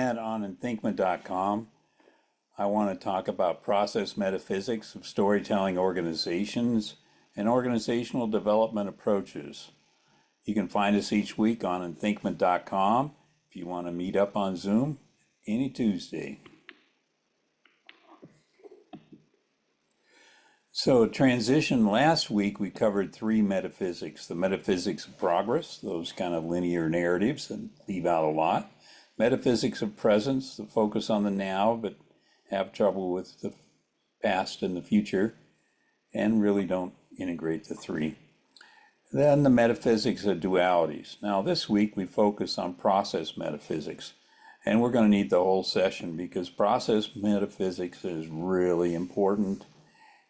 Matt on thinkment.com. I want to talk about process metaphysics of storytelling organizations and organizational development approaches. You can find us each week on thinkment.com if you want to meet up on Zoom any Tuesday. So transition, last week we covered three metaphysics: the metaphysics of progress, those kind of linear narratives that leave out a lot; metaphysics of presence, the focus on the now but have trouble with the past and the future and really don't integrate the three; then the metaphysics of dualities. Now this week we focus on process metaphysics, and we're going to need the whole session because process metaphysics is really important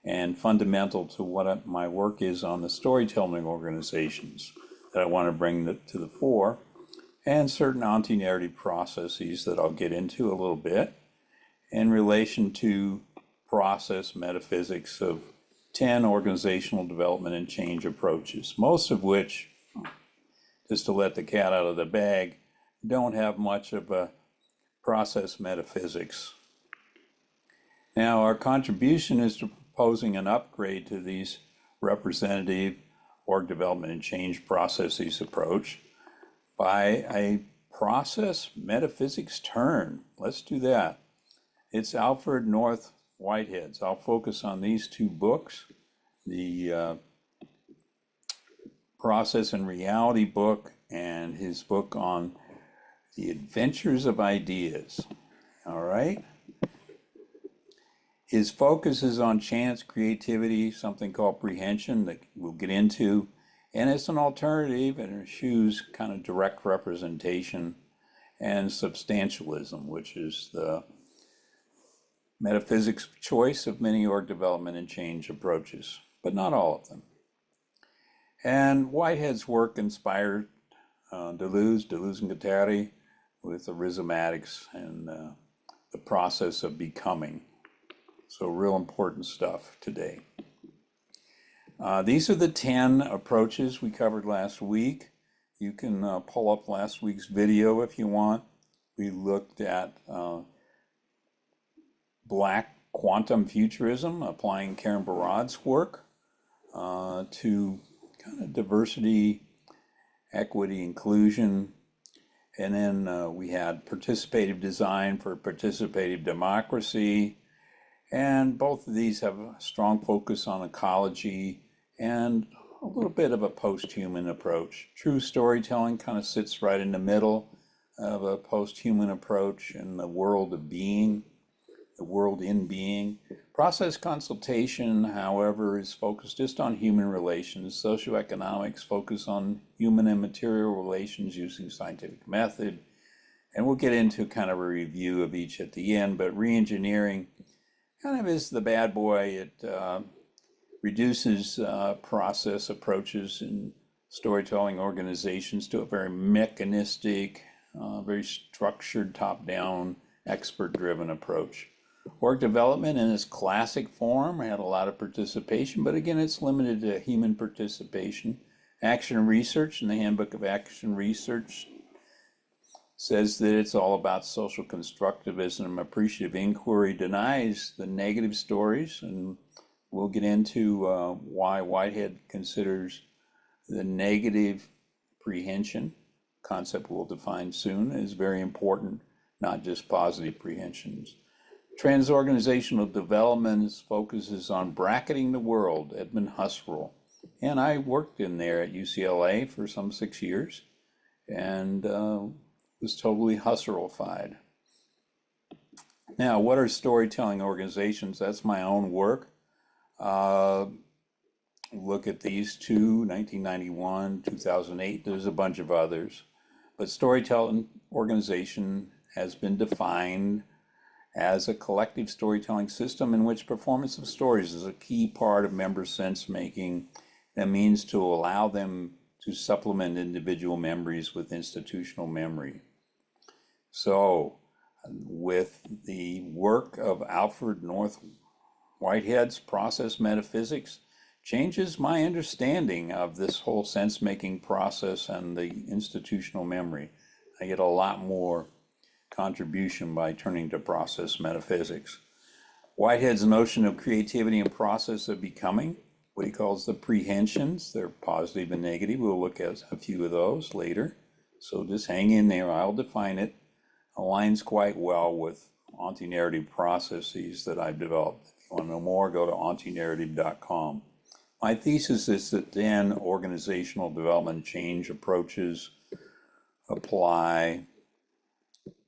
and fundamental to what my work is on the storytelling organizations that I want to bring to the fore, and certain antenarrative processes that I'll get into a little bit in relation to process metaphysics of 10 organizational development and change approaches, most of which, just to let the cat out of the bag, don't have much of a process metaphysics. Now, our contribution is to proposing an upgrade to these representative org development and change processes approach by a process metaphysics turn. Let's do that. It's Alfred North Whitehead's. I'll focus on these two books, the Process and Reality book and his book on the Adventures of Ideas. All right. His focus is on chance, creativity, something called prehension that we'll get into, and it's an alternative and eschews kind of direct representation, and substantialism, which is the metaphysics of choice of many org development and change approaches, but not all of them. And Whitehead's work inspired Deleuze and Guattari with the rhizomatics and the process of becoming. So real important stuff today. These are the 10 approaches we covered last week. You can pull up last week's video if you want. We looked at Black quantum futurism, applying Karen Barad's work to kind of diversity, equity, inclusion. And then we had participative design for participative democracy. And both of these have a strong focus on ecology and a little bit of a post-human approach. True storytelling kind of sits right in the middle of a post-human approach in the world of being, the world in being. Process consultation, however, is focused just on human relations. Socioeconomics focus on human and material relations using scientific method. And we'll get into kind of a review of each at the end, but reengineering kind of is the bad boy. It reduces process approaches in storytelling organizations to a very mechanistic, very structured, top-down, expert-driven approach. Org development in its classic form had a lot of participation, but again, it's limited to human participation. Action research in the Handbook of Action Research says that it's all about social constructivism. Appreciative inquiry denies the negative stories, and we'll get into why Whitehead considers the negative prehension concept we'll define soon is very important, not just positive prehensions. Transorganizational development focuses on bracketing the world, Edmund Husserl. And I worked in there at UCLA for some 6 years and was totally Husserlified. Now, what are storytelling organizations? That's my own work. Look at these two, 1991, 2008, there's a bunch of others. But storytelling organization has been defined as a collective storytelling system in which performance of stories is a key part of member sense making. That means to allow them to supplement individual memories with institutional memory. So with the work of Alfred North Whitehead's process metaphysics changes my understanding of this whole sense-making process and the institutional memory. I get a lot more contribution by turning to process metaphysics. Whitehead's notion of creativity and process of becoming, what he calls the prehensions, they're positive and negative. We'll look at a few of those later. So just hang in there, I'll define it. Aligns quite well with antenarrative processes that I've developed. If you want to know more, go to antenarrative.com. My thesis is that then organizational development change approaches apply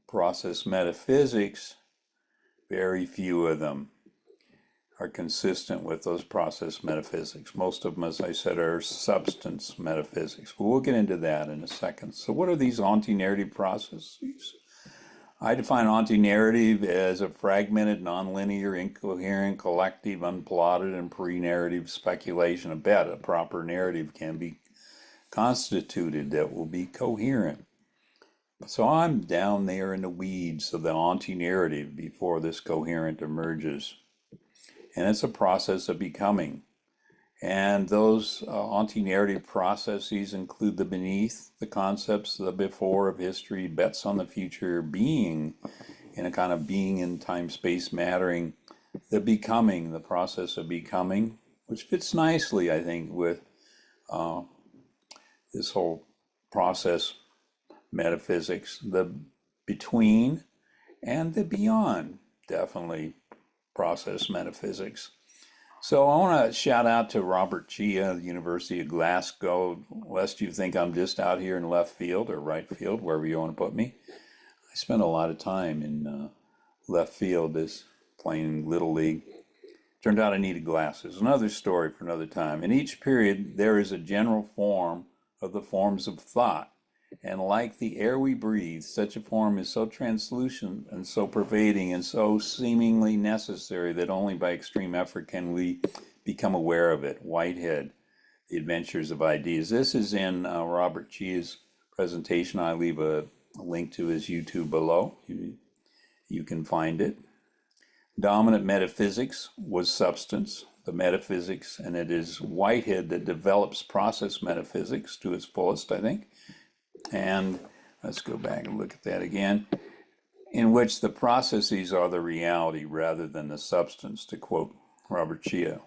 process metaphysics. Very few of them are consistent with those process metaphysics. Most of them, as I said, are substance metaphysics. But we'll get into that in a second. So what are these antenarrative processes? I define antenarrative as a fragmented, nonlinear, incoherent, collective, unplotted, and pre-narrative speculation. A proper narrative can be constituted that will be coherent. So I'm down there in the weeds of the antenarrative before this coherent emerges. And it's a process of becoming. And those antenarrative processes include the beneath, the concepts, the before of history, bets on the future, being, in a kind of being in time, space, mattering, the becoming, the process of becoming, which fits nicely, I think, with this whole process metaphysics, the between and the beyond, definitely process metaphysics. So I want to shout out to Robert Chia, the University of Glasgow, lest you think I'm just out here in left field or right field, wherever you want to put me. I spent a lot of time in left field as playing Little League. Turned out I needed glasses. Another story for another time. In each period, there is a general form of the forms of thought. And like the air we breathe, such a form is so translucent and so pervading and so seemingly necessary that only by extreme effort can we become aware of it. Whitehead, The Adventures of Ideas. This is in Robert Chia's presentation. I leave a link to his YouTube below. You can find it. Dominant metaphysics was substance, the metaphysics, and it is Whitehead that develops process metaphysics to its fullest, I think. And let's go back and look at that again, in which the processes are the reality rather than the substance, to quote Robert Chia.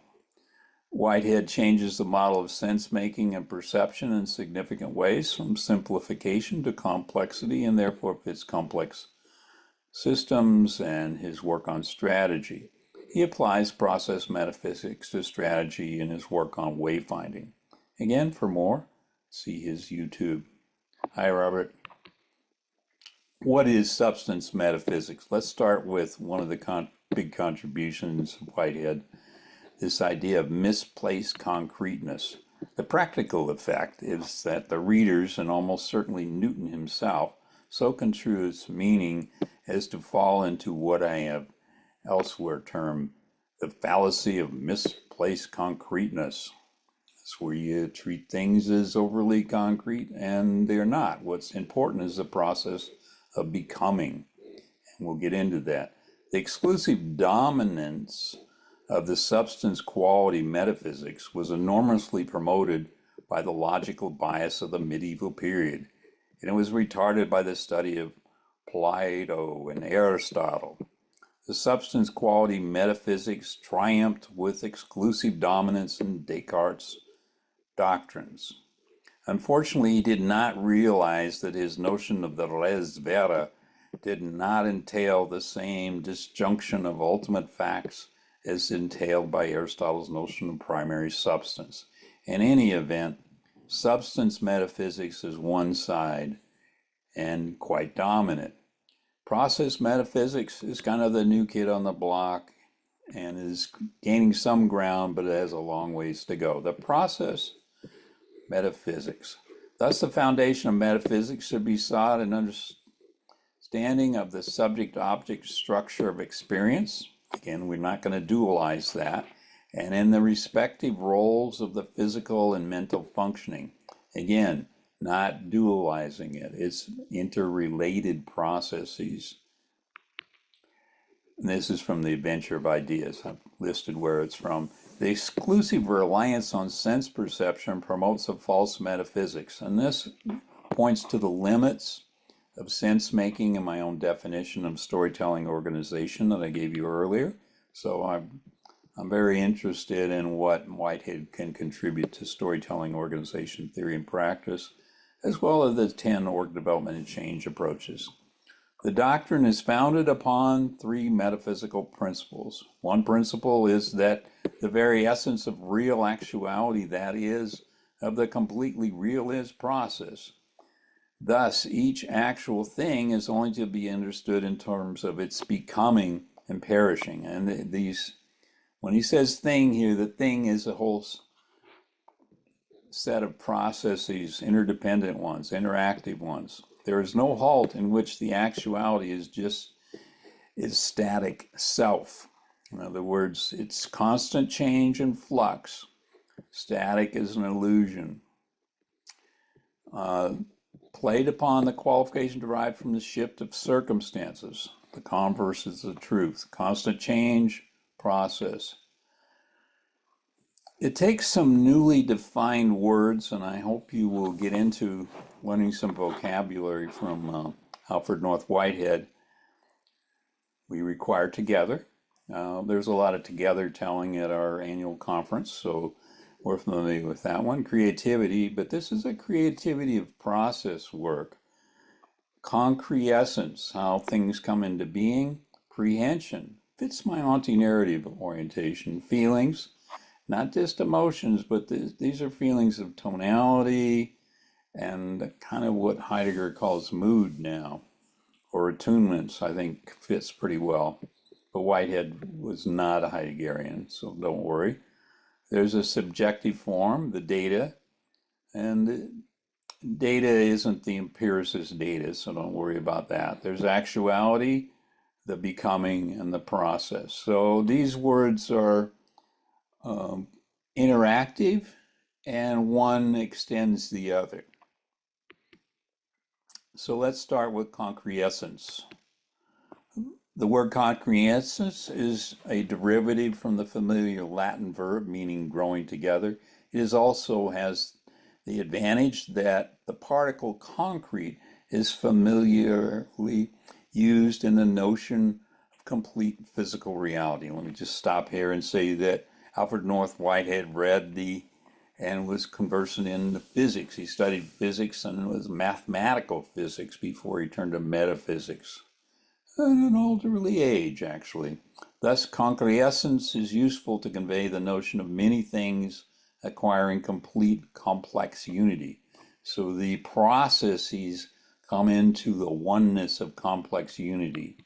Whitehead changes the model of sense-making and perception in significant ways, from simplification to complexity, and therefore fits complex systems and his work on strategy. He applies process metaphysics to strategy in his work on wayfinding. Again, for more, see his YouTube. Hi, Robert. What is substance metaphysics? Let's start with one of the big contributions of Whitehead, this idea of misplaced concreteness. The practical effect is that the readers, and almost certainly Newton himself, so construe its meaning as to fall into what I have elsewhere termed the fallacy of misplaced concreteness. It's where you treat things as overly concrete and they're not. What's important is the process of becoming, and we'll get into that. The exclusive dominance of the substance quality metaphysics was enormously promoted by the logical bias of the medieval period, and it was retarded by the study of Plato and Aristotle. The substance quality metaphysics triumphed with exclusive dominance in Descartes' doctrines. Unfortunately, he did not realize that his notion of the res vera did not entail the same disjunction of ultimate facts as entailed by Aristotle's notion of primary substance. In any event, substance metaphysics is one side and quite dominant. Process metaphysics is kind of the new kid on the block and is gaining some ground, but it has a long ways to go. The process metaphysics. Thus, the foundation of metaphysics should be sought in understanding of the subject-object structure of experience. Again, we're not going to dualize that. And in the respective roles of the physical and mental functioning. Again, not dualizing it. It's interrelated processes. And this is from The Adventure of Ideas. I've listed where it's from. The exclusive reliance on sense perception promotes a false metaphysics, and this points to the limits of sense making and my own definition of storytelling organization that I gave you earlier. So I'm very interested in what Whitehead can contribute to storytelling organization theory and practice, as well as the 10 org development and change approaches. The doctrine is founded upon 3 metaphysical principles. One principle is that the very essence of real actuality, that is, of the completely real is process. Thus, each actual thing is only to be understood in terms of its becoming and perishing. And these, when he says thing here, the thing is a whole set of processes, interdependent ones, interactive ones. There is no halt in which the actuality is static self. In other words, it's constant change and flux. Static is an illusion. Played upon the qualification derived from the shift of circumstances. The converse is the truth. Constant change, process. It takes some newly defined words, and I hope you will get into learning some vocabulary from Alfred North Whitehead. We require together. There's a lot of together telling at our annual conference, so we're familiar with that one. Creativity, but this is a creativity of process work. Concretessence, how things come into being. Prehension, fits my antenarrative orientation. Feelings, not just emotions, but these are feelings of tonality and kind of what Heidegger calls mood now, or attunements, I think fits pretty well. But Whitehead was not a Heideggerian, so don't worry. There's a subjective form, the data, and data isn't the empiricist data, so don't worry about that. There's actuality, the becoming, and the process. So these words are interactive, and one extends the other. So let's start with concretessence. The word concretessence is a derivative from the familiar Latin verb meaning growing together. It also has the advantage that the particle concrete is familiarly used in the notion of complete physical reality. Let me just stop here and say that Alfred North Whitehead read and was conversant in physics. He studied physics and was mathematical physics before he turned to metaphysics. At an elderly age, actually. Thus, concretessence is useful to convey the notion of many things acquiring complete complex unity. So the processes come into the oneness of complex unity.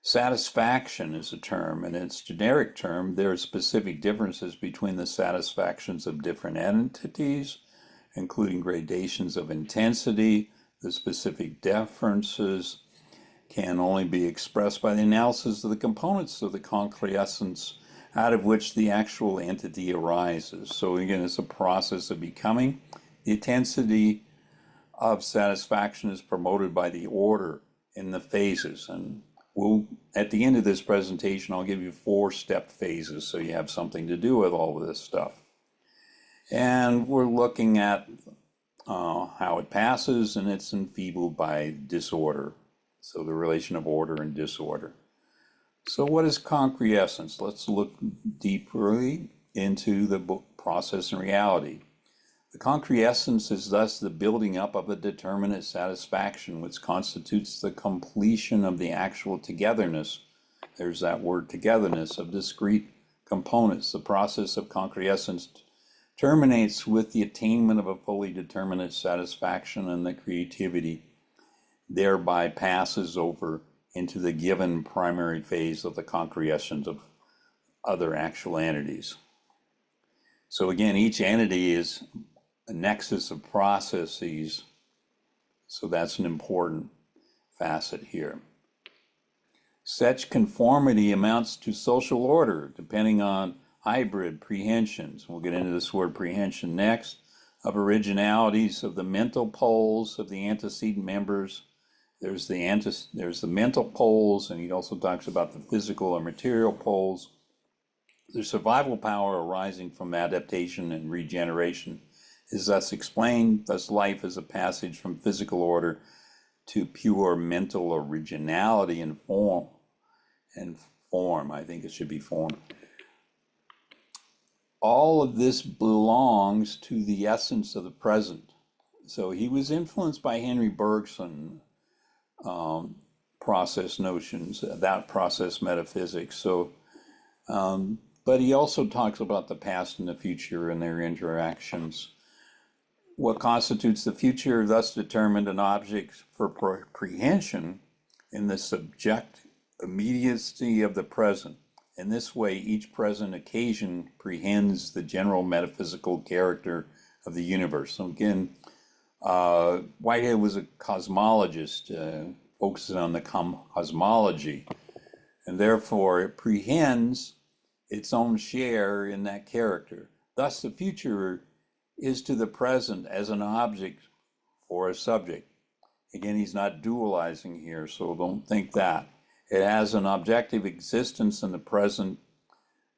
Satisfaction is a term, and its generic term, there are specific differences between the satisfactions of different entities, including gradations of intensity. The specific differences can only be expressed by the analysis of the components of the concretessence out of which the actual entity arises. So again, it's a process of becoming. The intensity of satisfaction is promoted by the order in the phases. And at the end of this presentation, I'll give you 4-step phases so you have something to do with all of this stuff. And we're looking at how it passes, and it's enfeebled by disorder. So the relation of order and disorder. So what is concretessence? Let's look deeply into the book Process and Reality. The concretessence is thus the building up of a determinate satisfaction, which constitutes the completion of the actual togetherness. There's that word togetherness of discrete components. The process of concretessence terminates with the attainment of a fully determinate satisfaction, and the creativity thereby passes over into the given primary phase of the concretessence of other actual entities. So again, each entity is a nexus of processes, so that's an important facet here. Such conformity amounts to social order, depending on hybrid prehensions. We'll get into this word prehension next, of originalities of the mental poles of the antecedent members. There's the mental poles, and he also talks about the physical or material poles. The survival power arising from adaptation and regeneration is thus explained. Thus life is a passage from physical order to pure mental originality and form. I think it should be form. All of this belongs to the essence of the present. So he was influenced by Henry Bergson process notions, that process metaphysics. So, but he also talks about the past and the future and their interactions. What constitutes the future thus determined an object for prehension in the subject immediacy of the present. In this way, each present occasion prehends the general metaphysical character of the universe. So again, Whitehead was a cosmologist, focuses on the cosmology, and therefore it prehends its own share in that character. Thus, the future is to the present as an object for a subject. Again, he's not dualizing here, so don't think that. It has an objective existence in the present,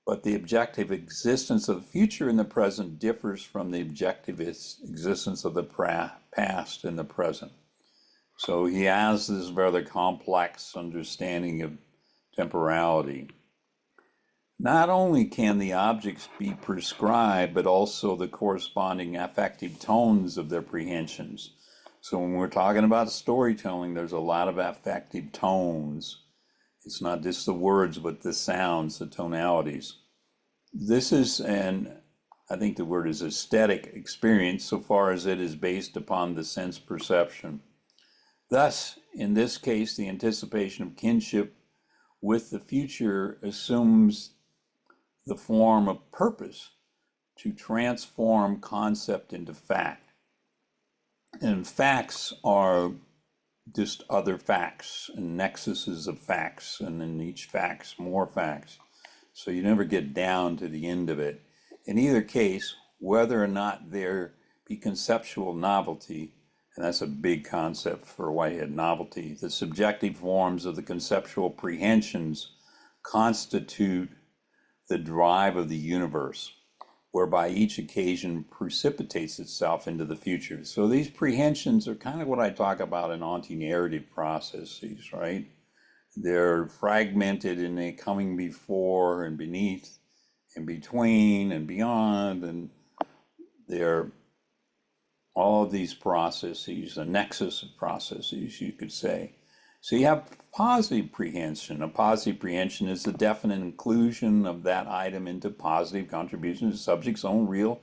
but the objective existence of the future in the present differs from the objective existence of the past in the present. So he has this rather complex understanding of temporality. Not only can the objects be prescribed, but also the corresponding affective tones of their prehensions. So when we're talking about storytelling, there's a lot of affective tones. It's not just the words, but the sounds, the tonalities. This is I think the word is aesthetic experience so far as it is based upon the sense perception. Thus, in this case, the anticipation of kinship with the future assumes the form of purpose to transform concept into fact. And facts are just other facts and nexuses of facts, and in each facts, more facts. So you never get down to the end of it. In either case, whether or not there be conceptual novelty, and that's a big concept for Whitehead, novelty, the subjective forms of the conceptual prehensions constitute the drive of the universe, whereby each occasion precipitates itself into the future. So these prehensions are kind of what I talk about in antenarrative processes, right? They're fragmented in a coming before and beneath, in between and beyond, and they're all of these processes, a nexus of processes, you could say. So you have positive prehension. A positive prehension is the definite inclusion of that item into positive contribution to the subject's own real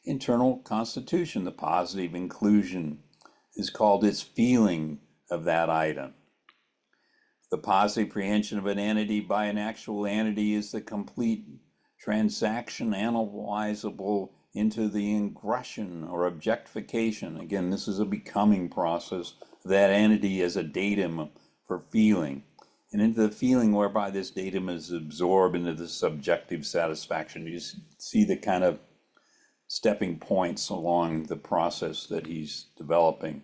internal constitution. The positive inclusion is called its feeling of that item. The positive prehension of an entity by an actual entity is the complete transaction analyzable into the ingression or objectification. Again, this is a becoming process of that entity as a datum for feeling, and into the feeling whereby this datum is absorbed into the subjective satisfaction. You see the kind of stepping points along the process that he's developing.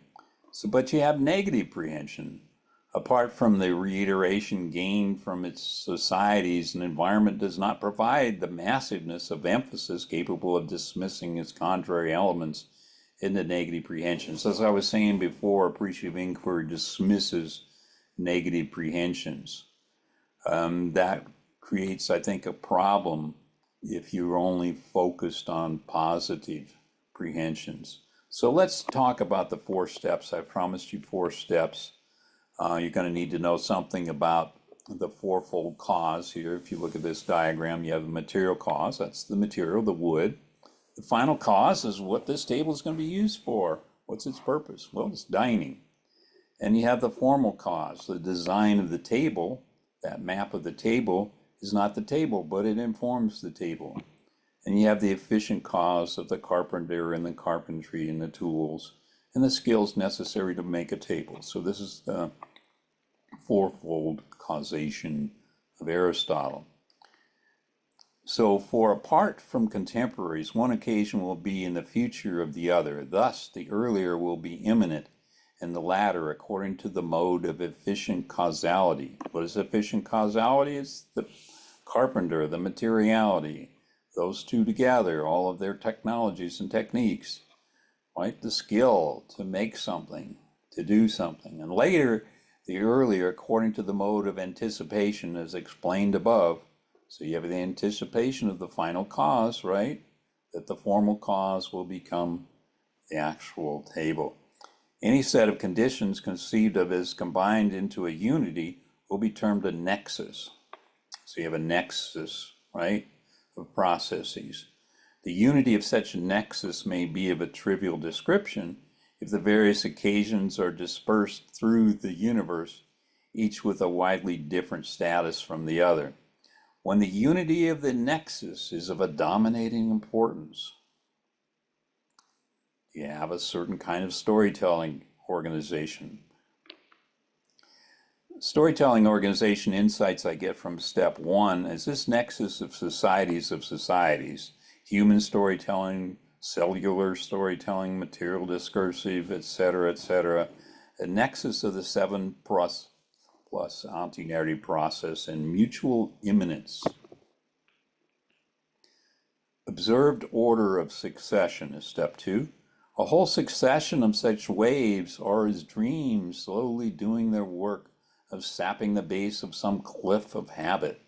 So, but you have negative prehension. Apart from the reiteration gained from its societies, an environment does not provide the massiveness of emphasis capable of dismissing its contrary elements in the negative prehensions. As I was saying before, appreciative inquiry dismisses negative prehensions. That creates, I think, a problem if you're only focused on positive prehensions. So let's talk about the 4 steps. I promised you 4 steps. You're going to need to know something about the fourfold cause here. If you look at this diagram, you have the material cause. That's the material, the wood. The final cause is what this table is going to be used for. What's its purpose? Well, it's dining. And you have the formal cause, the design of the table. That map of the table is not the table, but it informs the table. And you have the efficient cause of the carpenter and the carpentry and the tools and the skills necessary to make a table. So this is the fourfold causation of Aristotle. So for apart from contemporaries, one occasion will be in the future of the other. Thus, the earlier will be imminent and the latter according to the mode of efficient causality. What is efficient causality? It's the carpenter, the materiality, those two together, all of their technologies and techniques, right? The skill to make something, to do something. And later, the earlier, according to the mode of anticipation as explained above. So you have the anticipation of the final cause, right? That the formal cause will become the actual table. Any set of conditions conceived of as combined into a unity will be termed a nexus. So you have a nexus, right, of processes. The unity of such a nexus may be of a trivial description if the various occasions are dispersed through the universe, each with a widely different status from the other. When the unity of the nexus is of a dominating importance, you have a certain kind of storytelling organization. Storytelling organization insights I get from step one is this nexus of societies, human storytelling, cellular storytelling, material discursive, etc., a nexus of the 7 plus antenarrative process and mutual immanence. Observed order of succession is step 2. A whole succession of such waves are as dreams slowly doing their work of sapping the base of some cliff of habit.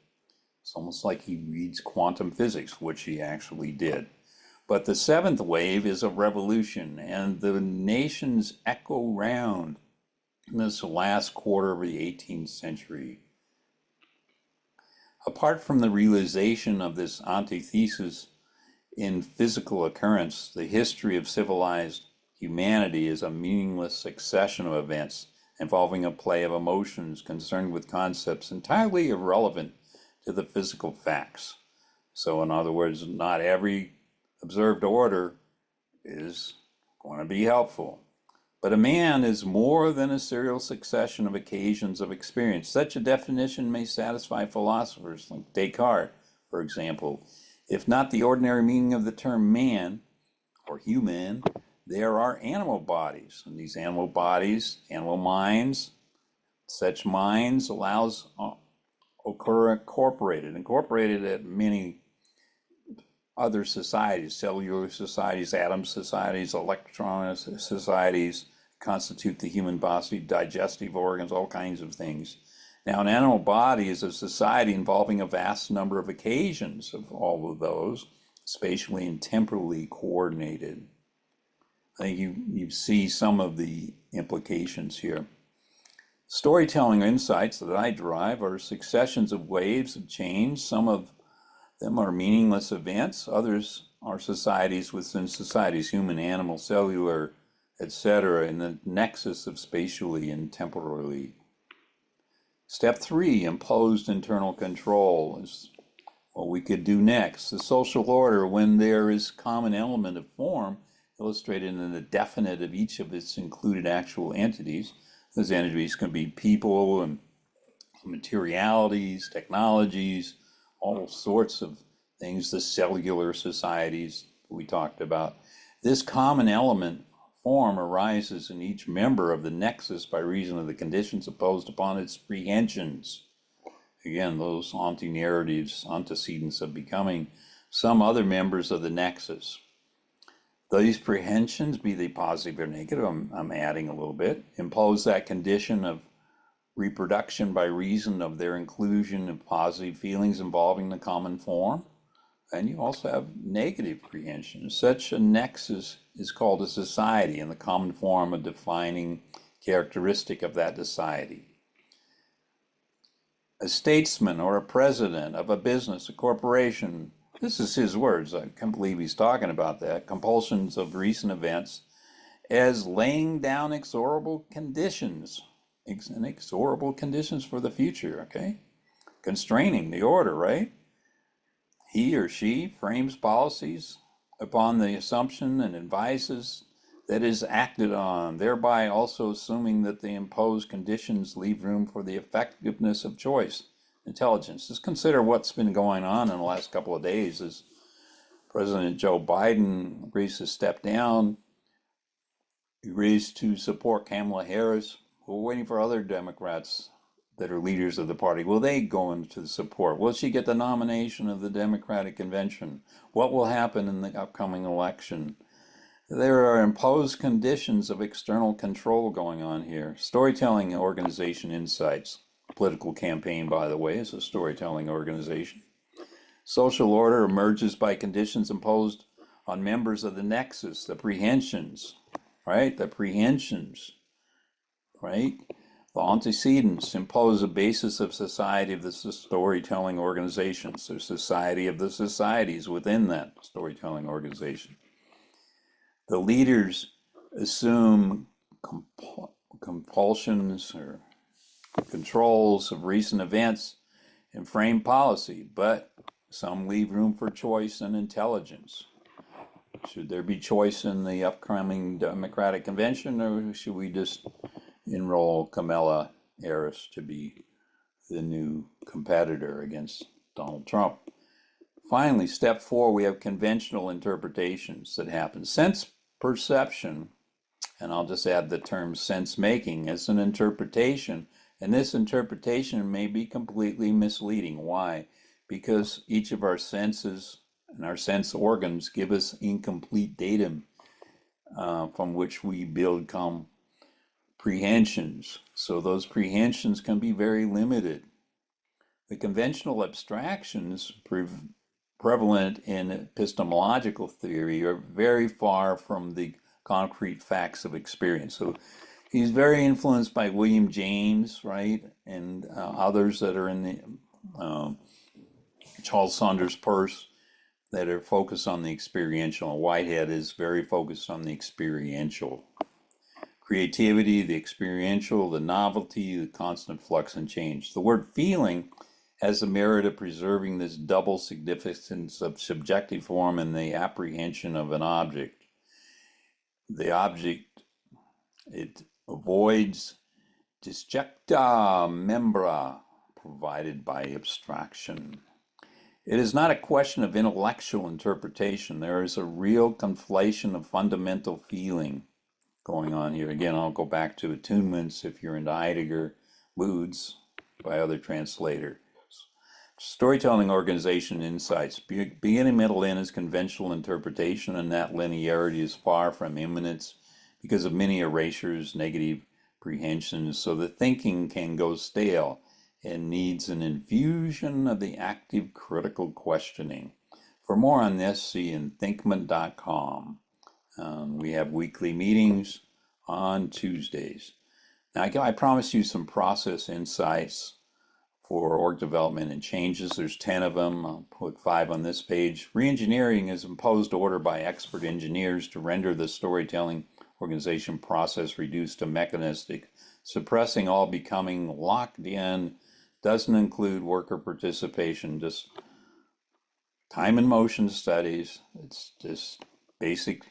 It's almost like he reads quantum physics, which he actually did. But the 7th wave is a revolution, and the nations echo round in this last quarter of the 18th century. Apart from the realization of this antithesis in physical occurrence, the history of civilized humanity is a meaningless succession of events involving a play of emotions concerned with concepts entirely irrelevant to the physical facts. So in other words, not every observed order is going to be helpful. But a man is more than a serial succession of occasions of experience. Such a definition may satisfy philosophers like Descartes, for example. If not the ordinary meaning of the term man or human, there are animal bodies. And these animal bodies, animal minds, such minds allows occur incorporated at many other societies, cellular societies, atom societies, electron societies, constitute the human body, digestive organs, all kinds of things. Now, an animal body is a society involving a vast number of occasions of all of those, spatially and temporally coordinated. I think you see some of the implications here. Storytelling insights that I derive are successions of waves of change. Some of them are meaningless events. Others are societies within societies, human, animal, cellular, etc., in the nexus of spatially and temporally. Step 3, imposed internal control, is what we could do next. The social order, when there is common element of form, illustrated in the definite of each of its included actual entities. Those entities can be people and materialities, technologies, all sorts of things, the cellular societies we talked about. This common element form arises in each member of the nexus by reason of the conditions imposed upon its prehensions. Again, those antenarratives, antecedents of becoming some other members of the nexus. These prehensions, be they positive or negative, I'm adding a little bit, impose that condition of reproduction by reason of their inclusion of positive feelings involving the common form. And you also have negative prehension. Such a nexus is called a society, and the common form a defining characteristic of that society. A statesman or a president of a business, a corporation, this is his words, I can't believe he's talking about that, compulsions of recent events as laying down inexorable conditions for the future, okay? Constraining the order, right? He or she frames policies upon the assumption and advises that is acted on, thereby also assuming that the imposed conditions leave room for the effectiveness of choice, intelligence. Just consider what's been going on in the last couple of days as President Joe Biden agrees to step down. He agrees to support Kamala Harris. We're waiting for other Democrats that are leaders of the party. Will they go into the support? Will she get the nomination of the Democratic Convention? What will happen in the upcoming election? There are imposed conditions of external control going on here. Storytelling organization insights. Political campaign, by the way, is a storytelling organization. Social order emerges by conditions imposed on members of the nexus, the prehensions, right? The prehensions, right? The antecedents impose a basis of society of the storytelling organizations, the society of the societies within that storytelling organization. The leaders assume compulsions or controls of recent events and frame policy, but some leave room for choice and intelligence. Should there be choice in the upcoming Democratic Convention, or should we just enroll Kamala Harris to be the new competitor against Donald Trump? Finally, step 4, we have conventional interpretations that happen. Sense perception, and I'll just add the term sense making, as an interpretation, and this interpretation may be completely misleading. Why? Because each of our senses and our sense organs give us incomplete datum from which we build prehensions. So those prehensions can be very limited. The conventional abstractions prevalent in epistemological theory are very far from the concrete facts of experience. So he's very influenced by William James, right, and others that are in the Charles Saunders Peirce that are focused on the experiential. Whitehead is very focused on the experiential. Creativity, the experiential, the novelty, the constant flux and change. The word feeling has the merit of preserving this double significance of subjective form and the apprehension of an object. The object, it avoids disjecta membra provided by abstraction. It is not a question of intellectual interpretation. There is a real conflation of fundamental feeling going on here. Again, I'll go back to attunements if you're into Heidegger, moods by other translators. Storytelling organization insights. Beginning, middle, end is conventional interpretation, and that linearity is far from immanence because of many erasures, negative prehensions, so the thinking can go stale and needs an infusion of the active critical questioning. For more on this, see in thinkment.com. We have weekly meetings on Tuesdays. Now, I promised you some process insights for org development and changes. There's 10 of them. I'll put 5 on this page. Reengineering is imposed order by expert engineers to render the storytelling organization process reduced to mechanistic, suppressing all becoming locked in, doesn't include worker participation, just time and motion studies. It's just basic,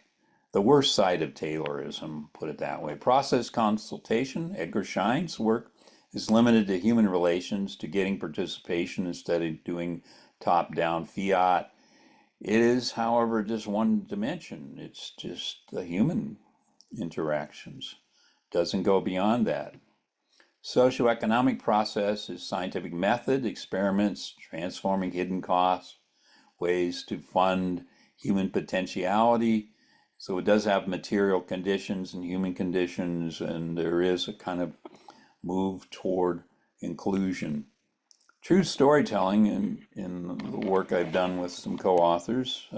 the worst side of Taylorism, put it that way. Process consultation, Edgar Schein's work, is limited to human relations, to getting participation instead of doing top-down fiat. It is, however, just one dimension. It's just the human interactions. Doesn't go beyond that. Socioeconomic process is scientific method, experiments, transforming hidden costs, ways to fund human potentiality. So it does have material conditions and human conditions, and there is a kind of move toward inclusion. True storytelling, in the work I've done with some co-authors,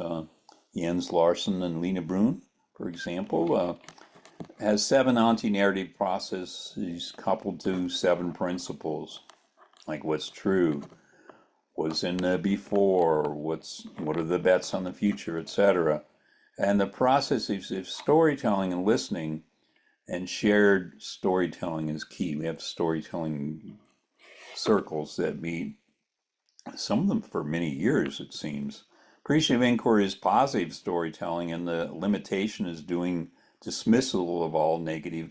Jens Larsen and Lena Brun, for example, has 7 antenarrative processes coupled to 7 principles, like what's true, what's in the before, what are the bets on the future, etc. And the processes of storytelling and listening and shared storytelling is key. We have storytelling circles that meet, some of them for many years, it seems. Appreciative inquiry is positive storytelling, and the limitation is doing dismissal of all negative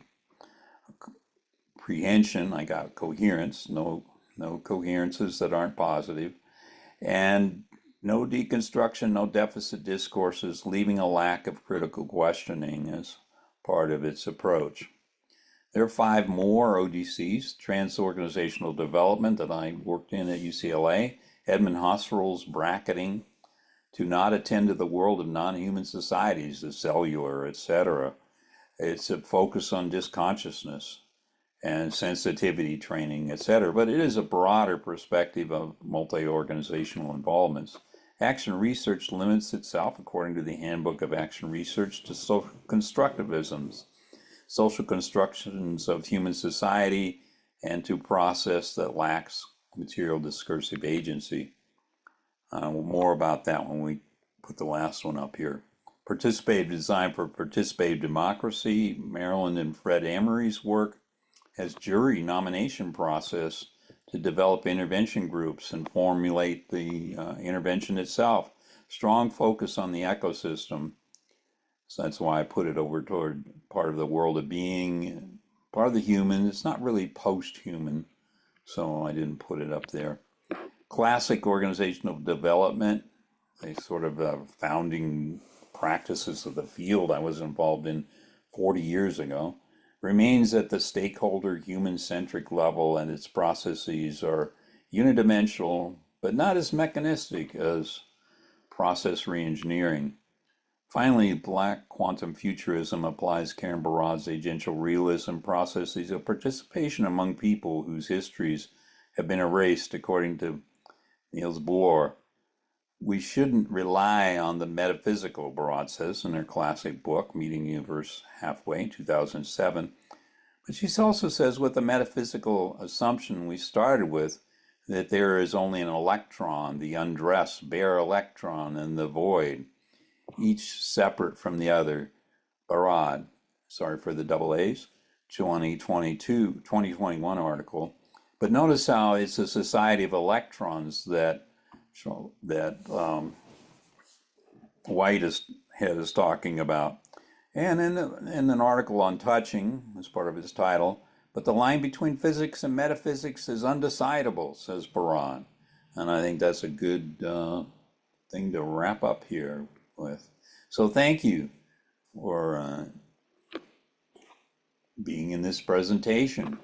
prehension. I got coherence, no coherences that aren't positive, and no deconstruction, no deficit discourses, leaving a lack of critical questioning as part of its approach. There are 5 more ODCs, transorganizational development, that I worked in at UCLA, Edmund Husserl's bracketing, to not attend to the world of non-human societies, the cellular, etc. It's a focus on disconsciousness and sensitivity training, etc. But it is a broader perspective of multi-organizational involvements. Action research limits itself, according to the Handbook of Action Research, to social constructivisms, social constructions of human society, and to process that lacks material discursive agency. More about that when we put the last one up here. Participative design for participative democracy, Marilyn and Fred Amory's work, has jury nomination process to develop intervention groups and formulate the intervention itself. Strong focus on the ecosystem. So that's why I put it over toward part of the world of being, part of the human. It's not really post-human, so I didn't put it up there. Classic organizational development, a sort of founding practices of the field I was involved in 40 years ago, remains at the stakeholder human-centric level, and its processes are unidimensional, but not as mechanistic as process reengineering. Finally, Black quantum futurism applies Karen Barad's agential realism processes of participation among people whose histories have been erased, according to Niels Bohr. We shouldn't rely on the metaphysical, Barad says in her classic book, Meeting Universe Halfway, 2007. But she also says with the metaphysical assumption we started with, that there is only an electron, the undressed, bare electron, and the void, each separate from the other. Barad, sorry for the double A's, 2021 article. But notice how it's a society of electrons that Whitehead is talking about. And in an article on touching, as part of his title, but the line between physics and metaphysics is undecidable, says Baran. And I think that's a good thing to wrap up here with. So thank you for being in this presentation.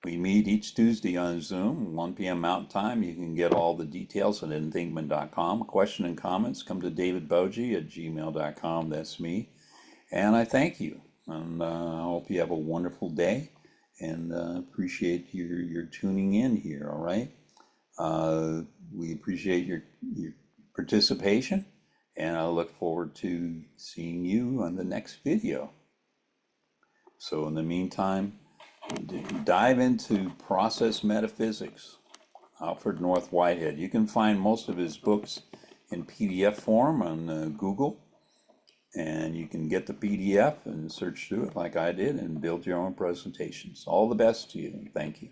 We meet each Tuesday on Zoom, 1 p.m. Mountain Time. You can get all the details at inthinkman.com. Question and comments, come to davidboje@gmail.com. That's me. And I thank you. And I hope you have a wonderful day. And appreciate your tuning in here, all right? We appreciate your participation. And I look forward to seeing you on the next video. So in the meantime, dive into process metaphysics, Alfred North Whitehead. You can find most of his books in PDF form on Google, and you can get the PDF and search through it like I did and build your own presentations. All the best to you, and thank you.